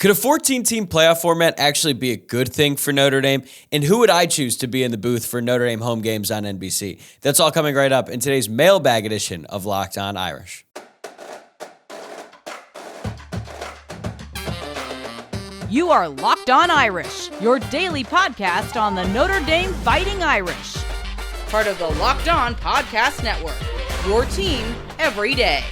Could a 14-team playoff format actually be a good thing for Notre Dame? And who would I choose to be in the booth for Notre Dame home games on NBC? That's all coming right up in today's mailbag edition of Locked On Irish. You are Locked On Irish, your daily podcast on the Notre Dame Fighting Irish. Part of the Locked On Podcast Network, your team every day.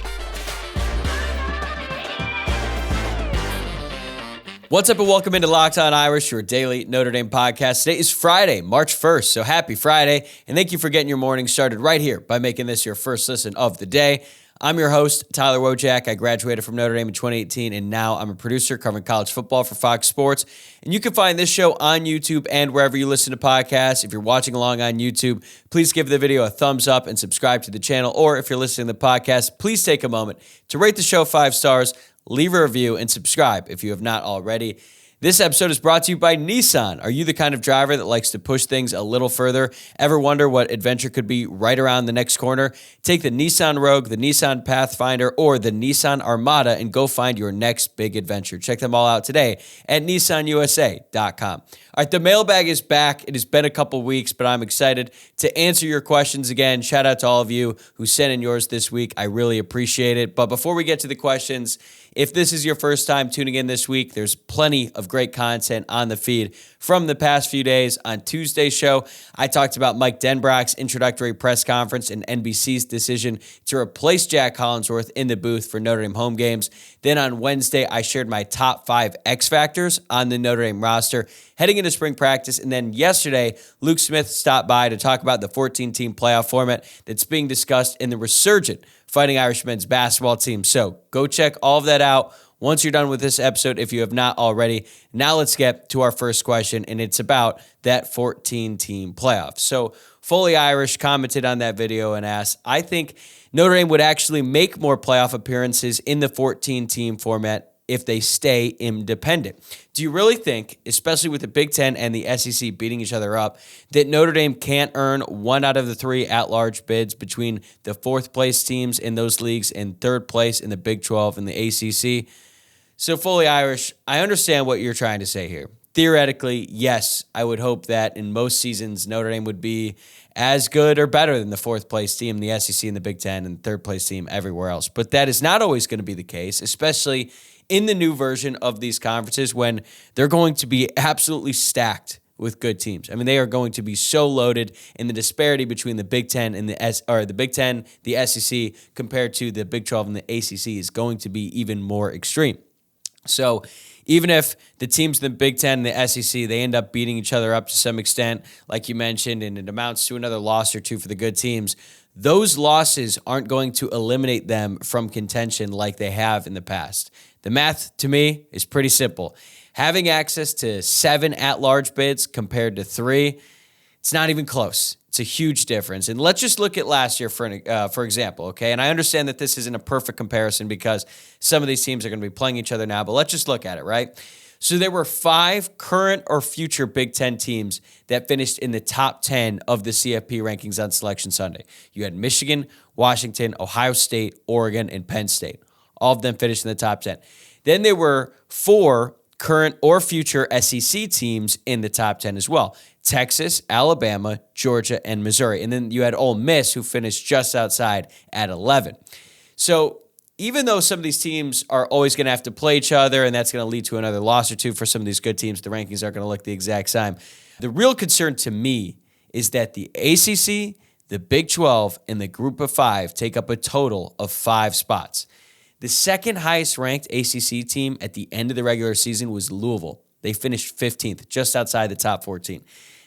What's up and welcome into Locked On Irish, your daily Notre Dame podcast. Today is Friday, March 1st, so happy Friday, and thank you for getting your morning started right here by making this your first listen of the day. I'm your host, Tyler Wojciak. I graduated from Notre Dame in 2018, and now I'm a producer covering college football for Fox Sports. And you can find this show on YouTube and wherever you listen to podcasts. If you're watching along on YouTube, please give the video a thumbs up and subscribe to the channel. Or if you're listening to the podcast, please take a moment to rate the show 5 stars, leave a review, and subscribe if you have not already. This episode is brought to you by Nissan. Are you the kind of driver that likes to push things a little further? Ever wonder what adventure could be right around the next corner? Take the Nissan Rogue, the Nissan Pathfinder, or the Nissan Armada and go find your next big adventure. Check them all out today at nissanusa.com. All right, the mailbag is back. It has been a couple weeks, but I'm excited to answer your questions again. Shout out to all of you who sent in yours this week. I really appreciate it. But before we get to the questions, if this is your first time tuning in this week, there's plenty of great content on the feed from the past few days. On Tuesday's show, I talked about Mike Denbrock's introductory press conference and NBC's decision to replace Jack Collinsworth in the booth for Notre Dame home games. Then on Wednesday, I shared my top 5 X factors on the Notre Dame roster heading into spring practice. And then yesterday, Luke Smith stopped by to talk about the 14-team playoff format that's being discussed in the resurgent Fighting Irish men's basketball team. So go check all of that out once you're done with this episode if you have not already. Now let's get to our first question, and it's about that 14-team playoff. So Foley Irish commented on that video and asked, I think Notre Dame would actually make more playoff appearances in the 14-team format if they stay independent. Do you really think, especially with the Big Ten and the SEC beating each other up, that Notre Dame can't earn 1 out of the 3 at-large bids between the 4th place teams in those leagues and 3rd place in the Big 12 and the ACC? So Foley Irish, I understand what you're trying to say here. Theoretically, yes, I would hope that in most seasons Notre Dame would be as good or better than the 4th place team, the SEC and the Big Ten, and the 3rd place team everywhere else. But that is not always going to be the case, especially in the new version of these conferences when they're going to be absolutely stacked with good teams. I mean, they are going to be so loaded, and the disparity between the Big Ten and the Big Ten, the SEC, compared to the Big 12 and the ACC is going to be even more extreme. So even if the teams in the Big Ten and the SEC, they end up beating each other up to some extent, like you mentioned, and it amounts to another loss or 2 for the good teams, those losses aren't going to eliminate them from contention like they have in the past. The math, to me, is pretty simple. Having access to 7 at-large bids compared to 3, it's not even close. It's a huge difference. And let's just look at last year, for example, okay? And I understand that this isn't a perfect comparison because some of these teams are going to be playing each other now, but let's just look at it, right? So there were 5 current or future Big Ten teams that finished in the top 10 of the CFP rankings on Selection Sunday. You had Michigan, Washington, Ohio State, Oregon, and Penn State. All of them finished in the top 10. Then there were 4 current or future SEC teams in the top 10 as well. Texas, Alabama, Georgia, and Missouri. And then you had Ole Miss, who finished just outside at 11. So even though some of these teams are always going to have to play each other, and that's going to lead to another loss or 2 for some of these good teams, the rankings aren't going to look the exact same. The real concern to me is that the ACC, the Big 12, and the Group of 5 take up a total of 5 spots. The second highest ranked ACC team at the end of the regular season was Louisville. They finished 15th, just outside the top 14.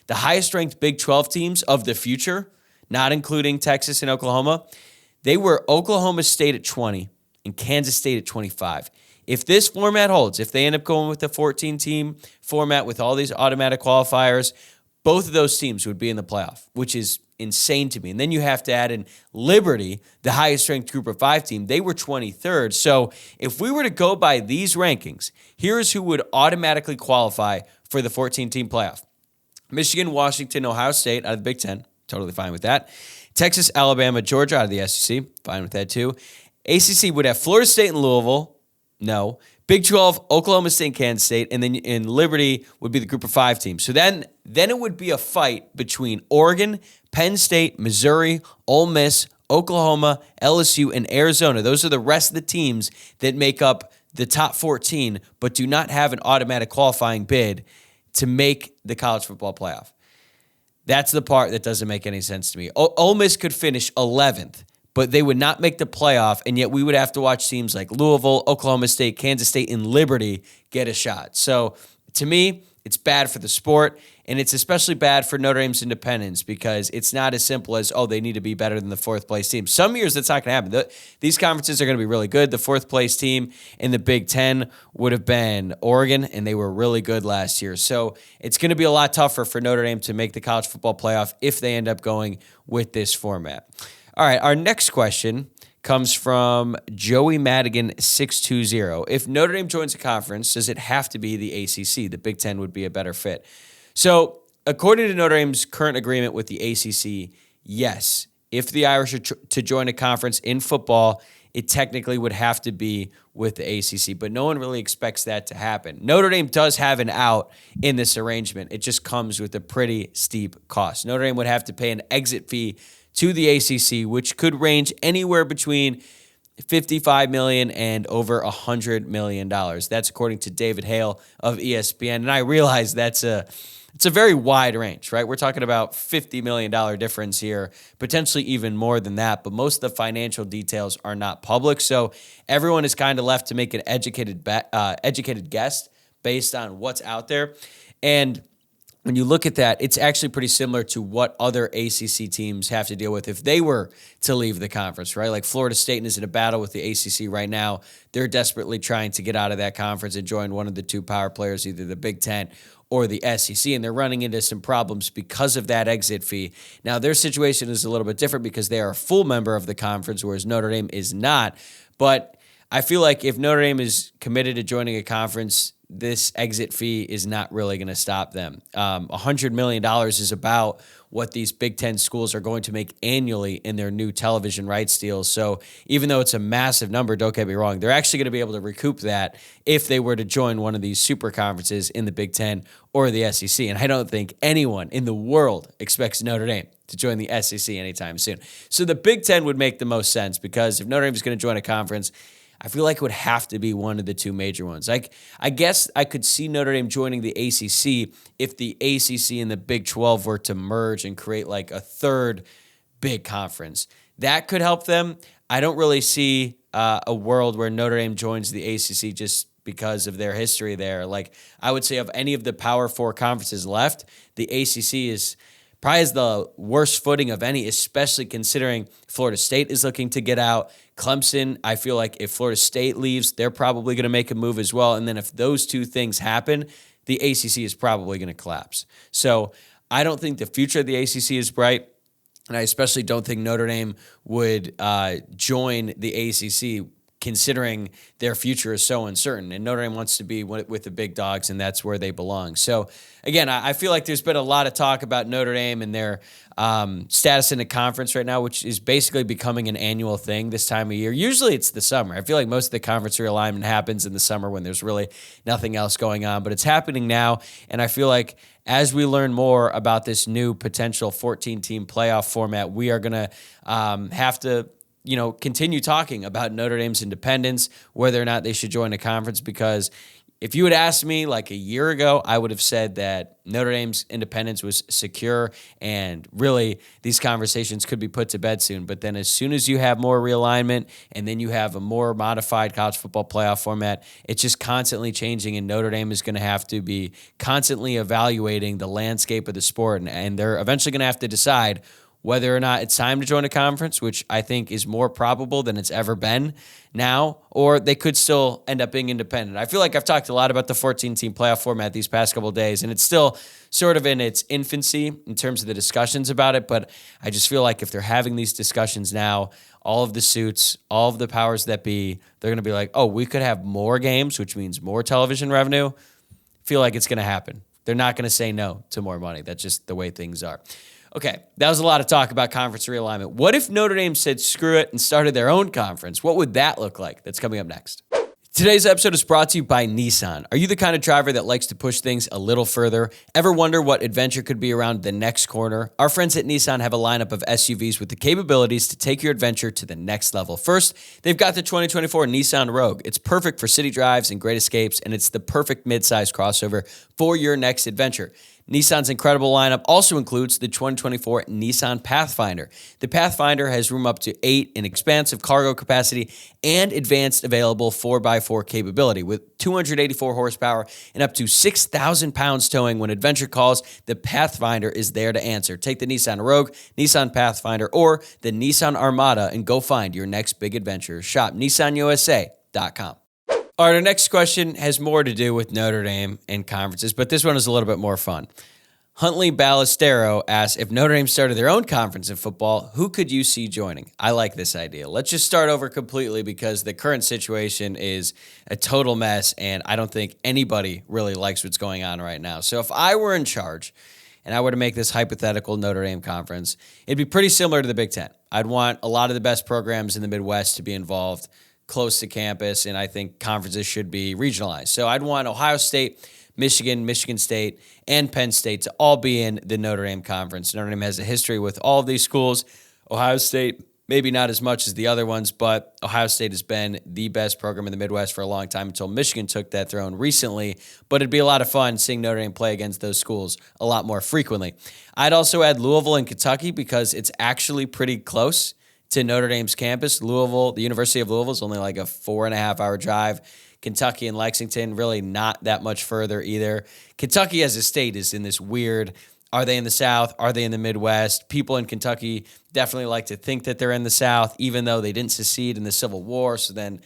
The highest ranked Big 12 teams of the future, not including Texas and Oklahoma, they were Oklahoma State at 20 and Kansas State at 25. If this format holds, if they end up going with the 14-team format with all these automatic qualifiers, both of those teams would be in the playoff, which is insane to me. And then you have to add in Liberty, the highest ranked Group of 5 team. They were 23rd. So if we were to go by these rankings, here's who would automatically qualify for the 14-team playoff. Michigan, Washington, Ohio State out of the Big Ten. Totally fine with that. Texas, Alabama, Georgia out of the SEC. Fine with that too. ACC would have Florida State and Louisville. No. Big 12, Oklahoma State and Kansas State, and then in Liberty would be the group of 5 teams. So then it would be a fight between Oregon, Penn State, Missouri, Ole Miss, Oklahoma, LSU, and Arizona. Those are the rest of the teams that make up the top 14, but do not have an automatic qualifying bid to make the college football playoff. That's the part that doesn't make any sense to me. Ole Miss could finish 11th, but they would not make the playoff, and yet we would have to watch teams like Louisville, Oklahoma State, Kansas State, and Liberty get a shot. So to me, it's bad for the sport, and it's especially bad for Notre Dame's independence because it's not as simple as, they need to be better than the fourth-place team. Some years that's not going to happen. These conferences are going to be really good. The fourth-place team in the Big Ten would have been Oregon, and they were really good last year. So it's going to be a lot tougher for Notre Dame to make the college football playoff if they end up going with this format. All right, our next question comes from Joey Madigan 620. If Notre Dame joins a conference, does it have to be the ACC? The Big Ten would be a better fit. So according to Notre Dame's current agreement with the ACC, yes, if the Irish are to join a conference in football, it technically would have to be with the ACC, but no one really expects that to happen. Notre Dame does have an out in this arrangement. It just comes with a pretty steep cost. Notre Dame would have to pay an exit fee to the ACC, which could range anywhere between $55 million and over $100 million. That's according to David Hale of ESPN. And I realize it's a very wide range, right? We're talking about $50 million difference here, potentially even more than that. But most of the financial details are not public. So everyone is kind of left to make an educated guess based on what's out there. And when you look at that, it's actually pretty similar to what other ACC teams have to deal with if they were to leave the conference, right? Like Florida State is in a battle with the ACC right now. They're desperately trying to get out of that conference and join one of the 2 power players, either the Big Ten or the SEC, and they're running into some problems because of that exit fee. Now, their situation is a little bit different because they are a full member of the conference, whereas Notre Dame is not. But I feel like if Notre Dame is committed to joining a conference, this exit fee is not really going to stop them. $100 million is about what these Big Ten schools are going to make annually in their new television rights deals. So even though it's a massive number, don't get me wrong, they're actually going to be able to recoup that if they were to join one of these super conferences in the Big Ten or the SEC. And I don't think anyone in the world expects Notre Dame to join the SEC anytime soon. So the Big Ten would make the most sense because if Notre Dame is going to join a conference, I feel like it would have to be one of the 2 major ones. I guess I could see Notre Dame joining the ACC if the ACC and the Big 12 were to merge and create like a third big conference. That could help them. I don't really see a world where Notre Dame joins the ACC just because of their history there. Like I would say of any of the Power 4 conferences left, the ACC is probably has the worst footing of any, especially considering Florida State is looking to get out. Clemson, I feel like if Florida State leaves, they're probably going to make a move as well. And then if those 2 things happen, the ACC is probably going to collapse. So I don't think the future of the ACC is bright. And I especially don't think Notre Dame would join the ACC considering their future is so uncertain. And Notre Dame wants to be with the big dogs, and that's where they belong. So, again, I feel like there's been a lot of talk about Notre Dame and their status in the conference right now, which is basically becoming an annual thing this time of year. Usually it's the summer. I feel like most of the conference realignment happens in the summer when there's really nothing else going on, but it's happening now, and I feel like as we learn more about this new potential 14-team playoff format, we are going to have to continue talking about Notre Dame's independence, whether or not they should join a conference, because if you had asked me like a year ago, I would have said that Notre Dame's independence was secure and really these conversations could be put to bed soon. But then as soon as you have more realignment and then you have a more modified college football playoff format, it's just constantly changing, and Notre Dame is going to have to be constantly evaluating the landscape of the sport, and they're eventually going to have to decide whether or not it's time to join a conference, which I think is more probable than it's ever been now, or they could still end up being independent. I feel like I've talked a lot about the 14-team playoff format these past couple of days, and it's still sort of in its infancy in terms of the discussions about it, but I just feel like if they're having these discussions now, all of the suits, all of the powers that be, they're going to be like, oh, we could have more games, which means more television revenue. I feel like it's going to happen. They're not going to say no to more money. That's just the way things are. Okay, that was a lot of talk about conference realignment. What if Notre Dame said screw it and started their own conference? What would that look like? That's coming up next. Today's episode is brought to you by Nissan. Are you the kind of driver that likes to push things a little further? Ever wonder what adventure could be around the next corner? Our friends at Nissan have a lineup of SUVs with the capabilities to take your adventure to the next level. First, they've got the 2024 Nissan Rogue. It's perfect for city drives and great escapes, and it's the perfect midsize crossover for your next adventure. Nissan's incredible lineup also includes the 2024 Nissan Pathfinder. The Pathfinder has room up to 8 in expansive cargo capacity and advanced available 4x4 capability. With 284 horsepower and up to 6,000 pounds towing when adventure calls, the Pathfinder is there to answer. Take the Nissan Rogue, Nissan Pathfinder, or the Nissan Armada and go find your next big adventure. Shop NissanUSA.com. All right, our next question has more to do with Notre Dame and conferences, but this one is a little bit more fun. Huntley Ballestero asks, if Notre Dame started their own conference in football, who could you see joining? I like this idea. Let's just start over completely because the current situation is a total mess, and I don't think anybody really likes what's going on right now. So if I were in charge and I were to make this hypothetical Notre Dame conference, it'd be pretty similar to the Big Ten. I'd want a lot of the best programs in the Midwest to be involved, close to campus, and I think conferences should be regionalized. So I'd want Ohio State, Michigan, Michigan State, and Penn State to all be in the Notre Dame conference. Notre Dame has a history with all of these schools. Ohio State, maybe not as much as the other ones, but Ohio State has been the best program in the Midwest for a long time until Michigan took that throne recently. But it'd be a lot of fun seeing Notre Dame play against those schools a lot more frequently. I'd also add Louisville and Kentucky because it's actually pretty close to Notre Dame's campus. Louisville, the University of Louisville is only like a 4.5-hour drive. Kentucky and Lexington, really not that much further either. Kentucky as a state is in this weird, are they in the South? Are they in the Midwest? People in Kentucky definitely like to think that they're in the South, even though they didn't secede in the Civil War. So then,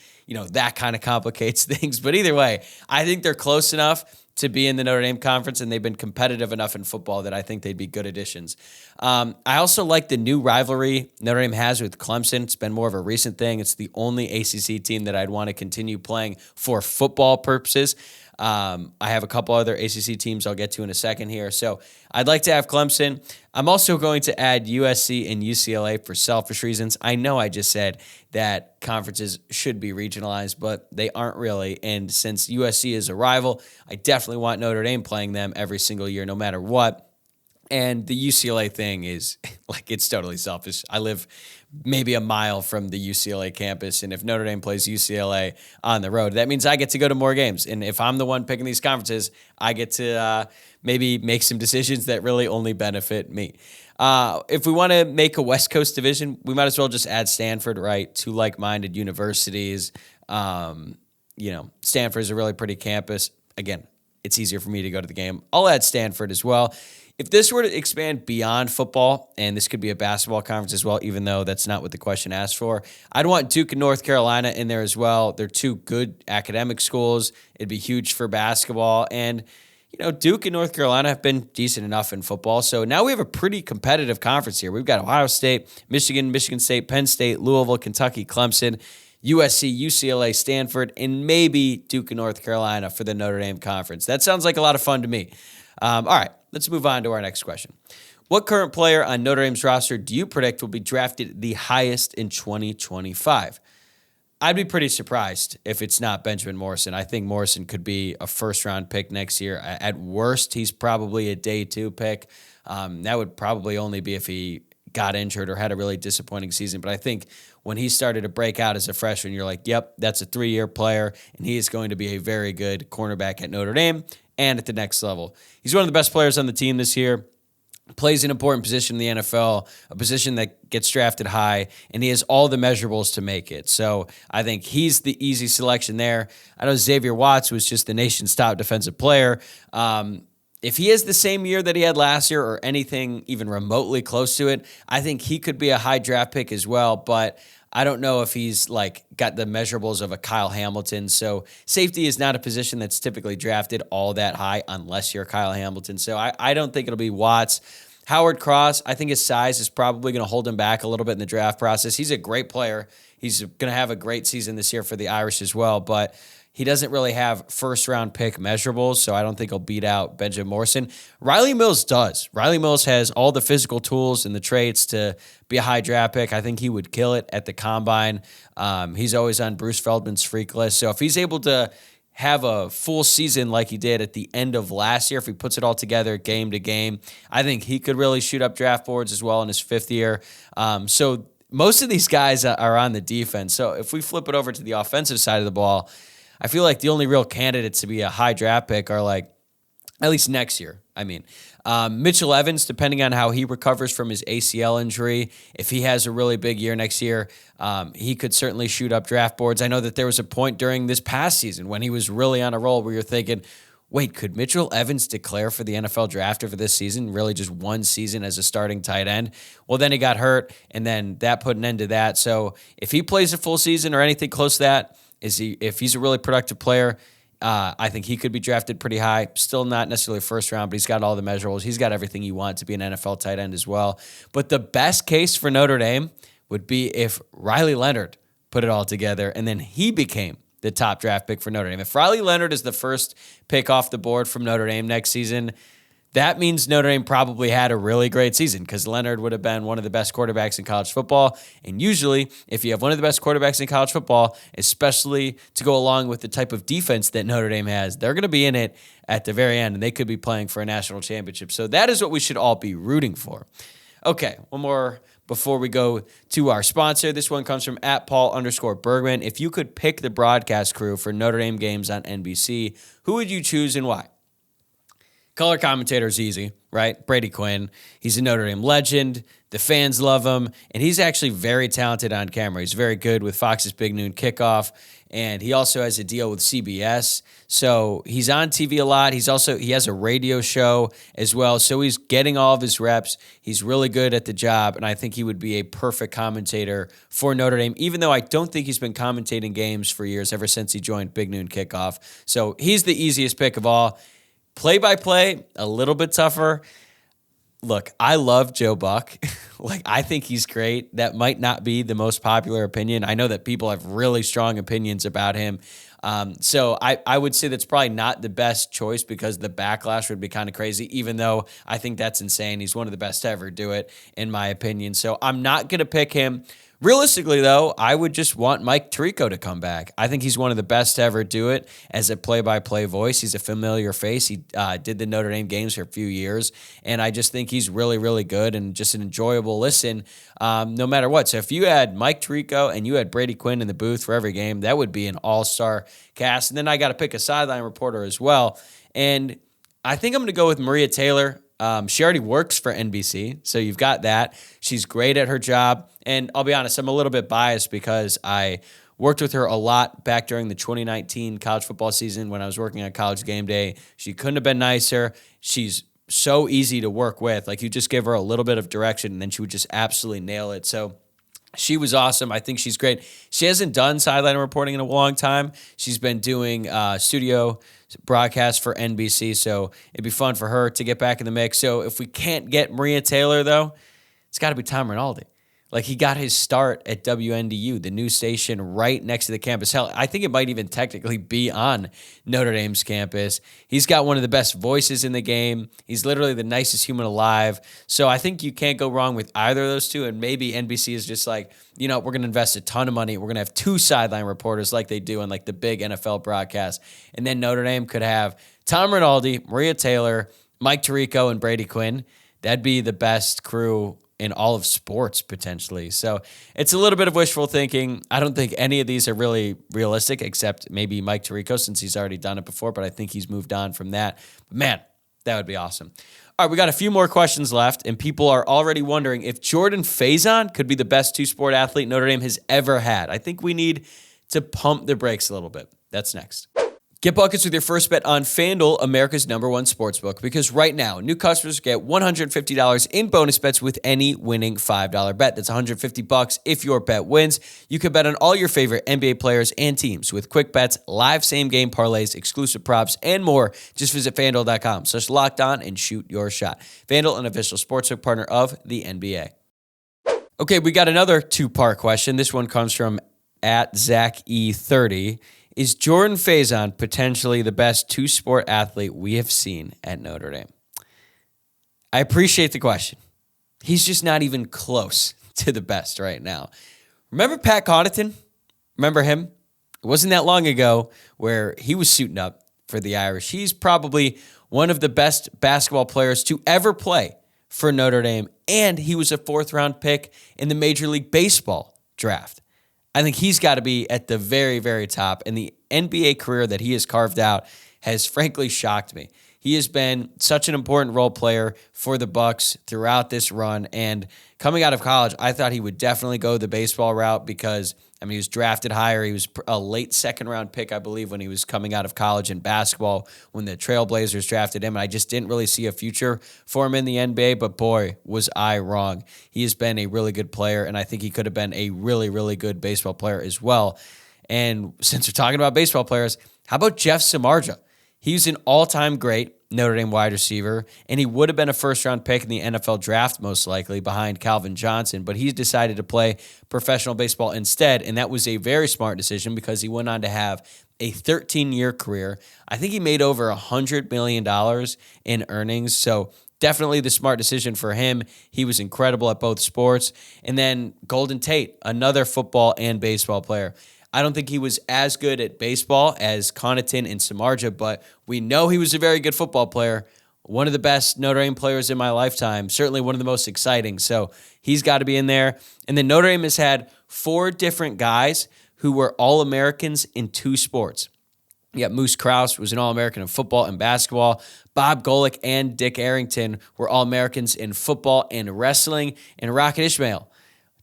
that kind of complicates things. But either way, I think they're close enough to be in the Notre Dame conference, and they've been competitive enough in football that I think they'd be good additions. I also like the new rivalry Notre Dame has with Clemson. It's been more of a recent thing. It's the only ACC team that I'd want to continue playing for football purposes. I have a couple other ACC teams I'll get to in a second here. So I'd like to have Clemson. I'm also going to add USC and UCLA for selfish reasons. I know I just said that conferences should be regionalized, but they aren't really. And since USC is a rival, I definitely want Notre Dame playing them every single year, no matter what. And the UCLA thing is, it's totally selfish. I live maybe a mile from the UCLA campus, and if Notre Dame plays UCLA on the road, that means I get to go to more games. And if I'm the one picking these conferences, I get to maybe make some decisions that really only benefit me. If we want to make a West Coast division, we might as well just add Stanford, right? Two like-minded universities. Stanford is a really pretty campus. Again, it's easier for me to go to the game. I'll add Stanford as well. If this were to expand beyond football, and this could be a basketball conference as well, even though that's not what the question asked for, I'd want Duke and North Carolina in there as well. They're two good academic schools. It'd be huge for basketball. And, Duke and North Carolina have been decent enough in football. So now we have a pretty competitive conference here. We've got Ohio State, Michigan, Michigan State, Penn State, Louisville, Kentucky, Clemson, USC, UCLA, Stanford, and maybe Duke and North Carolina for the Notre Dame conference. That sounds like a lot of fun to me. All right, let's move on to our next question. What current player on Notre Dame's roster do you predict will be drafted the highest in 2025? I'd be pretty surprised if it's not Benjamin Morrison. I think Morrison could be a first-round pick next year. At worst, he's probably a day 2 pick. That would probably only be if he got injured or had a really disappointing season. But I think when he started to break out as a freshman, you're like, yep, that's a 3-year player, and he is going to be a very good cornerback at Notre Dame and at the next level. He's one of the best players on the team this year, plays an important position in the NFL, a position that gets drafted high, and he has all the measurables to make it. So I think he's the easy selection there. I know Xavier Watts was just the nation's top defensive player. If he has the same year that he had last year or anything even remotely close to it, I think he could be a high draft pick as well, but I don't know if he's got the measurables of a Kyle Hamilton. So safety is not a position that's typically drafted all that high unless you're Kyle Hamilton. So I don't think it'll be Watts. Howard Cross, I think his size is probably going to hold him back a little bit in the draft process. He's a great player. He's going to have a great season this year for the Irish as well, but He doesn't really have first-round pick measurables, so I don't think he'll beat out Benjamin Morrison. Riley Mills does. Riley Mills has all the physical tools and the traits to be a high draft pick. I think he would kill it at the combine. He's always on Bruce Feldman's freak list. So if he's able to have a full season like he did at the end of last year, if he puts it all together game to game, I think he could really shoot up draft boards as well in his 5th year. So most of these guys are on the defense. So if we flip it over to the offensive side of the ball, I feel like the only real candidates to be a high draft pick are like, at least next year. Mitchell Evans, depending on how he recovers from his ACL injury, if he has a really big year next year, he could certainly shoot up draft boards. I know that there was a point during this past season when he was really on a roll where you're thinking, wait, could Mitchell Evans declare for the NFL draft over this season? Really just one season as a starting tight end? Well, then he got hurt, and then that put an end to that. So if he plays a full season or anything close to that, if he's a really productive player, I think he could be drafted pretty high. Still not necessarily first round, but he's got all the measurables. He's got everything you want to be an NFL tight end as well. But the best case for Notre Dame would be if Riley Leonard put it all together and then he became the top draft pick for Notre Dame. If Riley Leonard is the first pick off the board from Notre Dame next season, that means Notre Dame probably had a really great season because Leonard would have been one of the best quarterbacks in college football. And usually, if you have one of the best quarterbacks in college football, especially to go along with the type of defense that Notre Dame has, they're going to be in it at the very end, and they could be playing for a national championship. So that is what we should all be rooting for. Okay, one more before we go to our sponsor. This one comes from @Paul_Bergman. If you could pick the broadcast crew for Notre Dame games on NBC, who would you choose and why? Color commentator is easy, right? Brady Quinn. He's a Notre Dame legend. The fans love him, and he's actually very talented on camera. He's very good with Fox's Big Noon Kickoff, and he also has a deal with CBS. So he's on TV a lot. He has a radio show as well, so he's getting all of his reps. He's really good at the job, and I think he would be a perfect commentator for Notre Dame, even though I don't think he's been commentating games for years, ever since he joined Big Noon Kickoff. So he's the easiest pick of all. Play-by-play, a little bit tougher. Look, I love Joe Buck. I think he's great. That might not be the most popular opinion. I know that people have really strong opinions about him. So I would say that's probably not the best choice because the backlash would be kind of crazy, even though I think that's insane. He's one of the best to ever do it, in my opinion. So I'm not going to pick him. Realistically, though, I would just want Mike Tirico to come back. I think he's one of the best to ever do it as a play-by-play voice. He's a familiar face. He did the Notre Dame games for a few years, and I just think he's really, really good and just an enjoyable listen no matter what. So if you had Mike Tirico and you had Brady Quinn in the booth for every game, that would be an all-star cast. And then I got to pick a sideline reporter as well, and I think I'm going to go with Maria Taylor. She already works for NBC, so you've got that. She's great at her job, and I'll be honest, I'm a little bit biased because I worked with her a lot back during the 2019 college football season when I was working on College Game Day. She couldn't have been nicer. She's so easy to work with. You just give her a little bit of direction, and then she would just absolutely nail it. So she was awesome. I think she's great. She hasn't done sideline reporting in a long time. She's been doing studio broadcast for NBC, so it'd be fun for her to get back in the mix. So if we can't get Maria Taylor, though, it's got to be Tom Rinaldi. He got his start at WNDU, the new station right next to the campus. Hell, I think it might even technically be on Notre Dame's campus. He's got one of the best voices in the game. He's literally the nicest human alive. So I think you can't go wrong with either of those two, and maybe NBC is just we're going to invest a ton of money. We're going to have two sideline reporters like they do on the big NFL broadcast. And then Notre Dame could have Tom Rinaldi, Maria Taylor, Mike Tirico, and Brady Quinn. That'd be the best crew in all of sports, potentially. So it's a little bit of wishful thinking. I don't think any of these are really realistic, except maybe Mike Tirico, since he's already done it before, but I think he's moved on from that. But man, that would be awesome. All right, we got a few more questions left, and people are already wondering if Jordan Faison could be the best two-sport athlete Notre Dame has ever had. I think we need to pump the brakes a little bit. That's next. Get buckets with your first bet on FanDuel, America's #1 sportsbook, because right now, new customers get $150 in bonus bets with any winning $5 bet. That's $150 if your bet wins. You can bet on all your favorite NBA players and teams with quick bets, live same-game parlays, exclusive props, and more. Just visit FanDuel.com/lockedon and shoot your shot. FanDuel, an official sportsbook partner of the NBA. Okay, we got another two-part question. This one comes from @ZachE30. Is Jordan Faison potentially the best two-sport athlete we have seen at Notre Dame? I appreciate the question. He's just not even close to the best right now. Remember Pat Connaughton? Remember him? It wasn't that long ago where he was suiting up for the Irish. He's probably one of the best basketball players to ever play for Notre Dame, and he was a fourth-round pick in the Major League Baseball draft. I think he's got to be at the very, very top, and the NBA career that he has carved out has frankly shocked me. He has been such an important role player for the Bucks throughout this run, and coming out of college, I thought he would definitely go the baseball route because, he was drafted higher. He was a late second-round pick, I believe, when he was coming out of college in basketball when the Trailblazers drafted him, and I just didn't really see a future for him in the NBA, but boy, was I wrong. He has been a really good player, and I think he could have been a really, really good baseball player as well. And since we're talking about baseball players, how about Jeff Samardzija? He's an all-time great Notre Dame wide receiver, and he would have been a first-round pick in the NFL draft most likely behind Calvin Johnson, but he decided to play professional baseball instead, and that was a very smart decision because he went on to have a 13-year career. I think he made over $100 million in earnings, so definitely the smart decision for him. He was incredible at both sports. And then Golden Tate, another football and baseball player. I don't think he was as good at baseball as Connaughton and Samardzija, but we know he was a very good football player. One of the best Notre Dame players in my lifetime, certainly one of the most exciting. So he's got to be in there. And then Notre Dame has had 4 different guys who were All-Americans in 2 sports. You got Moose Krause was an All-American in football and basketball. Bob Golick and Dick Arrington were All-Americans in football and wrestling. And Rocket Ismail,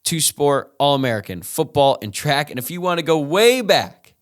2-sport All-American, football and track. And if you want to go way back,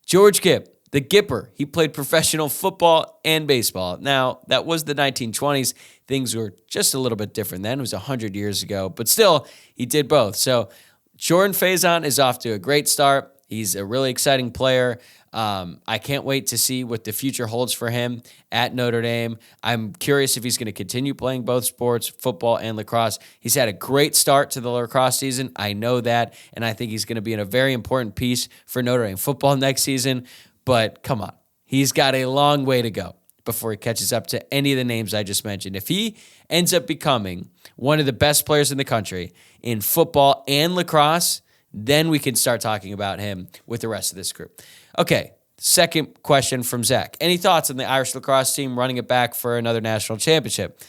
George Gipp, the Gipper, he played professional football and baseball. Now, that was the 1920s. Things were just a little bit different then. It was 100 years ago. But still, he did both. So Jordan Faison is off to a great start. He's a really exciting player. I can't wait to see what the future holds for him at Notre Dame. I'm curious if he's going to continue playing both sports, football and lacrosse. He's had a great start to the lacrosse season. I know that, and I think he's going to be in a very important piece for Notre Dame football next season. But come on, he's got a long way to go before he catches up to any of the names I just mentioned. If he ends up becoming one of the best players in the country in football and lacrosse, then we can start talking about him with the rest of this group. Okay, second question from Zach. Any thoughts on the Irish lacrosse team running it back for another national championship?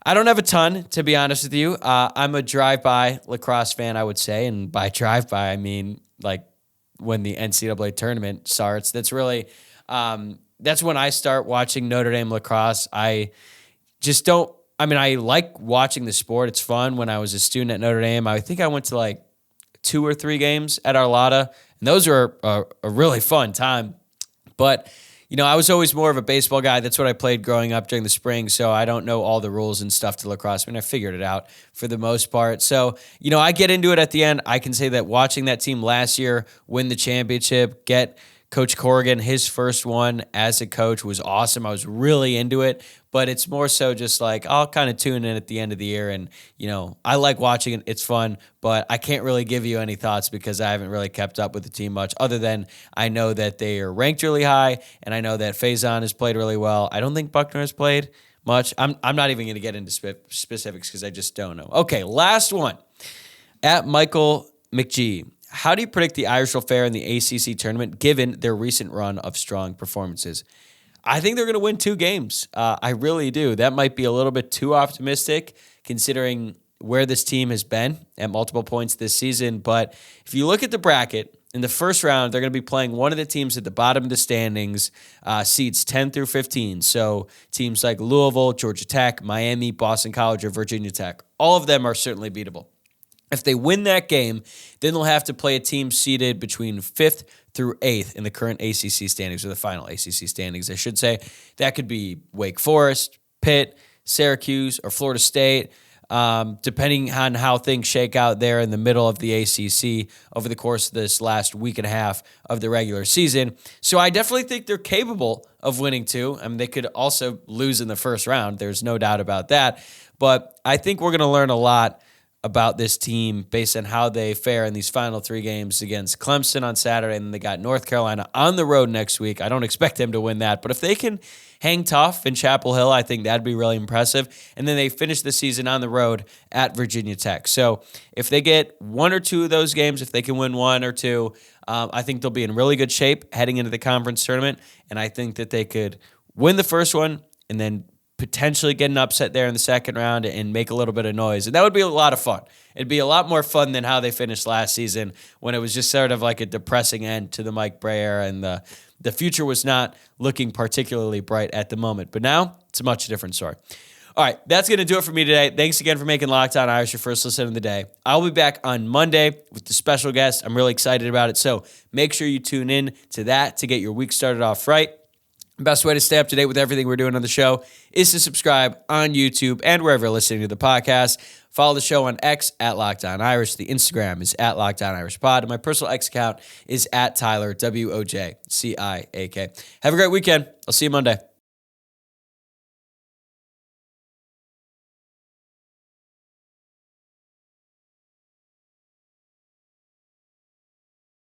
I don't have a ton, to be honest with you. I'm a drive-by lacrosse fan, I would say, and by drive-by, I mean like when the NCAA tournament starts. That's really, that's when I start watching Notre Dame lacrosse. I like watching the sport. It's fun. When I was a student at Notre Dame, I think I went to like 2 or 3 games at Arlotta, and those were a really fun time. But, I was always more of a baseball guy. That's what I played growing up during the spring, so I don't know all the rules and stuff to lacrosse. I figured it out for the most part. So, I get into it at the end. I can say that watching that team last year win the championship, get Coach Corrigan, his first one as a coach, was awesome. I was really into it, but it's more so just like I'll kind of tune in at the end of the year, and I like watching it. It's fun, but I can't really give you any thoughts because I haven't really kept up with the team much, other than I know that they are ranked really high, and I know that Faison has played really well. I don't think Buckner has played much. I'm not even going to get into specifics because I just don't know. Okay, last one. At Michael McGee. How do you predict the Irish will fare in the ACC tournament given their recent run of strong performances? I think they're going to win 2 games. I really do. That might be a little bit too optimistic considering where this team has been at multiple points this season. But if you look at the bracket, in the first round, they're going to be playing one of the teams at the bottom of the standings, seeds 10 through 15. So teams like Louisville, Georgia Tech, Miami, Boston College, or Virginia Tech. All of them are certainly beatable. If they win that game, then they'll have to play a team seeded between 5th through 8th in the current ACC standings, or the final ACC standings, I should say. That could be Wake Forest, Pitt, Syracuse, or Florida State, depending on how things shake out there in the middle of the ACC over the course of this last week and a half of the regular season. So I definitely think they're capable of winning 2. They could also lose in the first round. There's no doubt about that. But I think we're going to learn a lot about this team based on how they fare in these final 3 games against Clemson on Saturday, and then they got North Carolina on the road next week. I don't expect them to win that, but if they can hang tough in Chapel Hill, I think that'd be really impressive. And then they finish the season on the road at Virginia Tech. So if they get 1 or 2 of those games, if they can win 1 or 2, I think they'll be in really good shape heading into the conference tournament, and I think that they could win the first one and then potentially get an upset there in the second round and make a little bit of noise. And that would be a lot of fun. It'd be a lot more fun than how they finished last season when it was just sort of like a depressing end to the Mike Brey era, and the future was not looking particularly bright at the moment. But now it's a much different story. All right, that's going to do it for me today. Thanks again for making Locked On Irish your first listen of the day. I'll be back on Monday with the special guest. I'm really excited about it, so make sure you tune in to that to get your week started off right. Best way to stay up to date with everything we're doing on the show is to subscribe on YouTube and wherever you're listening to the podcast. Follow the show on X at Locked On Irish. The Instagram is at Locked On Irish Pod. And my personal X account is at Tyler, WOJCIAK. Have a great weekend. I'll see you Monday.